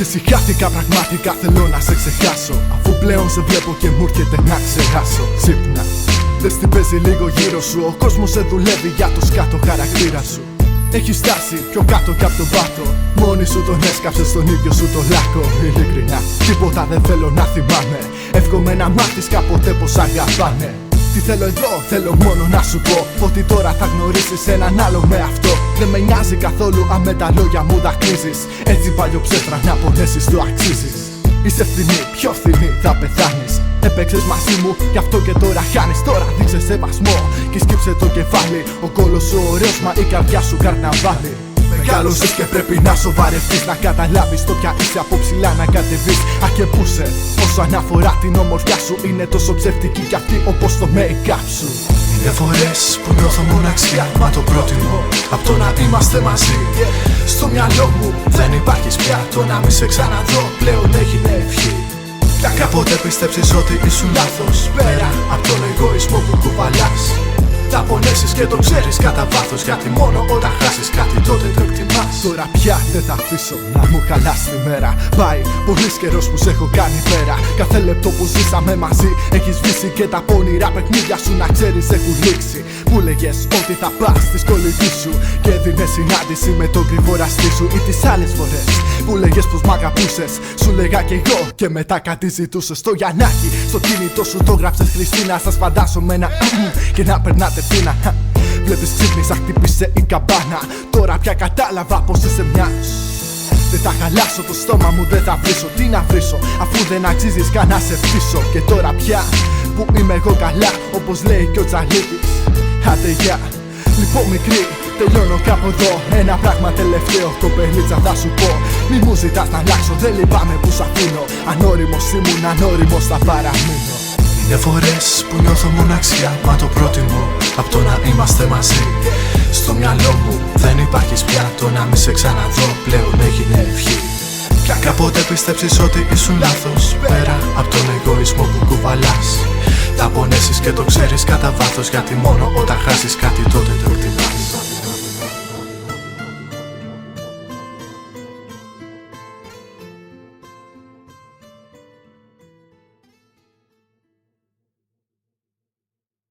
Ξεσυχάθηκα πραγματικά, θέλω να σε ξεχάσω. Αφού πλέον σε βλέπω και μου έρχεται να ξεχάσω. Ξύπνα, δες τι παίζει λίγο γύρω σου. Ο κόσμος σε δουλεύει για το σκάτω χαρακτήρα σου. Έχεις φτάσει πιο κάτω κι απ' τον πάτο. Μόνη σου τον έσκαψες στον ίδιο σου το λάκκο. Ειλικρινά, τίποτα δεν θέλω να θυμάμαι. Εύχομαι να μάθεις κάποτε πως αγαπάνε. Τι θέλω εδώ, θέλω μόνο να σου πω ότι τώρα θα γνωρίσεις έναν άλλο με αυτό. Δεν με νοιάζει καθόλου αν με τα λόγια μου δακρύζεις. Έτσι παλιοψεύτρα να πονέσεις το αξίζεις. Είσαι φθηνή, πιο φθηνή θα πεθάνεις. Έπαιξες μαζί μου, γι' αυτό και τώρα χάνεις. Τώρα δείξε σεβασμό και σκύψε το κεφάλι. Ο κόλος σου ωραίος, μα η καρδιά σου καρναβάλι. Μεγάλωσες και πρέπει να σοβαρευτείς. Να καταλάβεις το πια είσαι, από ψηλά να κατεβείς. Ακεπούσε, όσο αναφορά την ομορφιά σου είναι τόσο ψευτική κι αυτή όπως το make-up σου. Είναι φορές που νιώθω μοναξιά, μα το πρότιμο απ' το να είμαστε μαζί. Στο μυαλό μου δεν υπάρχεις πια, το να μη σε ξαναδώ πλέον έγινε ευχή. Για κάποτε πίστεψες ότι ήσουν λάθος, πέρα απ' τον εγωισμό που κουβαλάς. Θα πονέσεις και το ξέρεις κατά βάθος, γιατί μόνο όταν χάσεις κάτι τότε το εκτιμάς. Τώρα πια δεν θα αφήσω να μου χαλάς τη μέρα. Πάει πολύς καιρός που σε έχω κάνει πέρα. Κάθε λεπτό που ζήσαμε μαζί έχεις σβήσει και τα πόνιρα παιχνίδια σου να ξέρεις έχουν λήξει. Μου λέγες ότι θα πας στη σχολή σου και έδινες συνάντηση με τον κρυβοραστή σου. Ή τις άλλες φορές που λέγες πως μ' αγαπούσες, σου λέγα κι εγώ και μετά κάτι ζητούσες. Στο Γιαννάκι, στο κινητό σου το γράψες Χριστίνα. Σας φαντάζομαι να και να περνάτε φίνα. Βλέπεις ξύπνησα, χτύπησε η καμπάνα. Τώρα πια κατάλαβα πως είσαι μιας. Δεν θα χαλάσω το στόμα μου, δεν θα βρίσω. Τι να βρίσω, αφού δεν αξίζεις καν να σε πτήσω. Και τώρα πια που είμαι εγώ καλά, όπως λέει και ο Τζαλίτης. Άντε γεια, λοιπόν μικρή, τελειώνω κάπου εδώ. Ένα πράγμα τελευταίο, κοπελίτσα θα σου πω. Μη μου ζητάς να αλλάξω, δεν λυπάμαι που σ' αφήνω. Ανώριμος ήμουν, ανώριμος θα παραμείνω. Είναι φορές που νιώθω μοναξιά, μα το πρότιμο απ' το να είμαστε μαζί. Στο μυαλό μου δεν υπάρχεις πια, το να μη σε ξαναδώ πλέον έγινε ευχή. Πια κάποτε πίστεψες ότι ήσουν λάθος, πέρα απ' τον εγωισμό που κουβαλάς. Θα πονέσεις και το ξέρεις κατά βάθος, γιατί μόνο όταν χάσεις κάτι τότε το εκτιμάς.